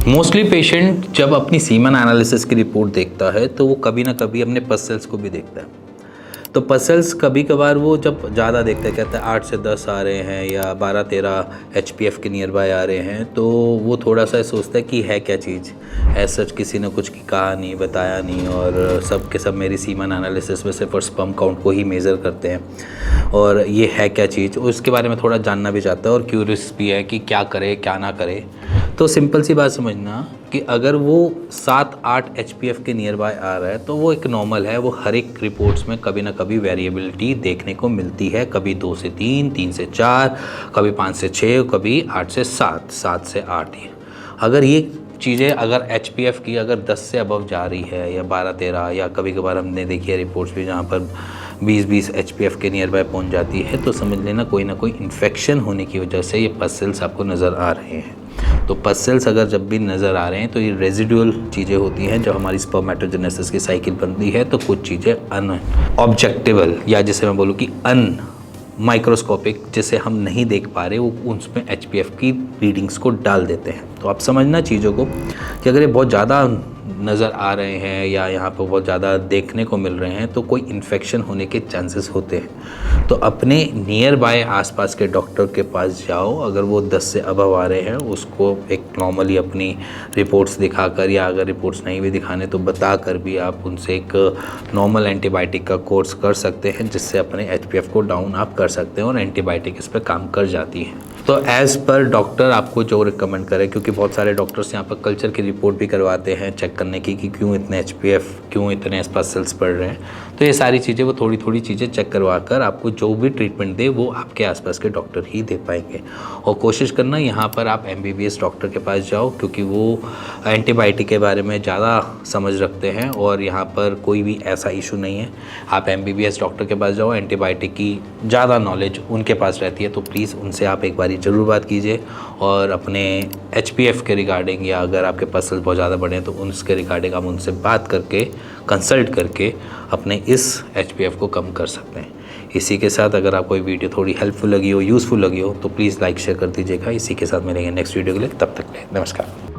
Mostly patient जब अपनी semen analysis की रिपोर्ट देखता है तो वो कभी ना कभी अपने पस सेल्स को भी देखता है। तो पस सेल्स कभी कभार वो जब ज़्यादा देखते हैं, कहते हैं 8 से 10 आ रहे हैं या 12-13 HPF के नियर बाय आ रहे हैं, तो वो थोड़ा सा सोचता है कि है क्या चीज़। ऐसा सच किसी ने कुछ कहा नहीं, बताया नहीं, और सब के सब मेरी सीमन एनालिसिस में सिर्फ स्पर्म काउंट को ही मेज़र करते हैं और ये है क्या चीज़, उसके बारे में थोड़ा जानना भी चाहता है और क्यूरियस भी है कि क्या करे क्या ना करे। तो सिंपल सी बात समझना कि अगर वो 7-8 HPF के नियर बाय आ रहा है तो वो एक नॉर्मल है। वो हर एक रिपोर्ट्स में कभी ना कभी वेरिएबिलिटी देखने को मिलती है, कभी 2 से 3, 3 से 4, कभी 5 से 6, कभी 8 से 7, 7 से 8 ही। अगर ये चीज़ें अगर HPF की अगर 10 से अबव जा रही है या 12-13, या कभी कभार हमने देखी है रिपोर्ट्स भी जहाँ पर 20-20 HPF के नियर बाय पहुँच जाती है, तो समझ लेना कोई ना कोई इन्फेक्शन होने की वजह से ये पस सेल्स आपको नज़र आ रहे हैं। तो पस सेल्स अगर जब भी नज़र आ रहे हैं तो ये रेजिडुअल चीज़ें होती हैं। जब हमारी स्पर्मेटोजेनेसिस की साइकिल बनती है तो कुछ चीज़ें अन ऑब्जेक्टिवल, या जिसे मैं बोलूँ कि अन माइक्रोस्कोपिक, जिसे हम नहीं देख पा रहे, वो उसमें HPF की रीडिंग्स को डाल देते हैं। तो आप समझना चीज़ों को कि अगर ये बहुत ज़्यादा नज़र आ रहे हैं या यहाँ पर बहुत ज़्यादा देखने को मिल रहे हैं तो कोई इन्फेक्शन होने के चांसेस होते हैं। तो अपने नियर बाय आसपास के डॉक्टर के पास जाओ। अगर वो 10 से अबव आ रहे हैं उसको एक नॉर्मली अपनी रिपोर्ट्स दिखाकर, या अगर रिपोर्ट्स नहीं भी दिखाने तो बता कर भी आप उनसे एक नॉर्मल एंटीबायोटिक का कोर्स कर सकते हैं, जिससे अपने HPF को डाउन आप कर सकते हैं और एंटीबायोटिक इस पर काम कर जाती है। तो एज़ पर डॉक्टर आपको जो रिकमेंड करें, क्योंकि बहुत सारे डॉक्टर्स यहाँ पर कल्चर की रिपोर्ट भी करवाते हैं चेक करने की कि क्यों इतने HPF, क्यों इतने पस सेल्स बढ़ रहे हैं। तो ये सारी चीज़ें वो थोड़ी थोड़ी चीज़ें चेक करवा कर आपको जो भी ट्रीटमेंट दे वो आपके आसपास के डॉक्टर ही दे पाएंगे। और कोशिश करना यहाँ पर आप MBBS डॉक्टर के पास जाओ, क्योंकि वो एंटीबायोटिक के बारे में ज़्यादा समझ रखते हैं और यहाँ पर कोई भी ऐसा इशू नहीं है। आप MBBS डॉक्टर के पास जाओ, एंटीबायोटिक की ज़्यादा नॉलेज उनके पास रहती है, तो प्लीज़ उनसे आप एक बारी ज़रूर बात कीजिए और अपने HPF के रिगार्डिंग, या अगर आपके पस सेल्स बहुत ज़्यादा बढ़े हैं तो उसके रिगार्डिंग आप उनसे बात करके, कंसल्ट करके अपने इस HPF को कम कर सकते हैं। इसी के साथ अगर आपको ये वीडियो थोड़ी हेल्पफुल लगी हो, यूज़फुल लगी हो, तो प्लीज़ लाइक शेयर कर दीजिएगा। इसी के साथ मिलेंगे नेक्स्ट वीडियो के लिए, तब तक के लिए नमस्कार।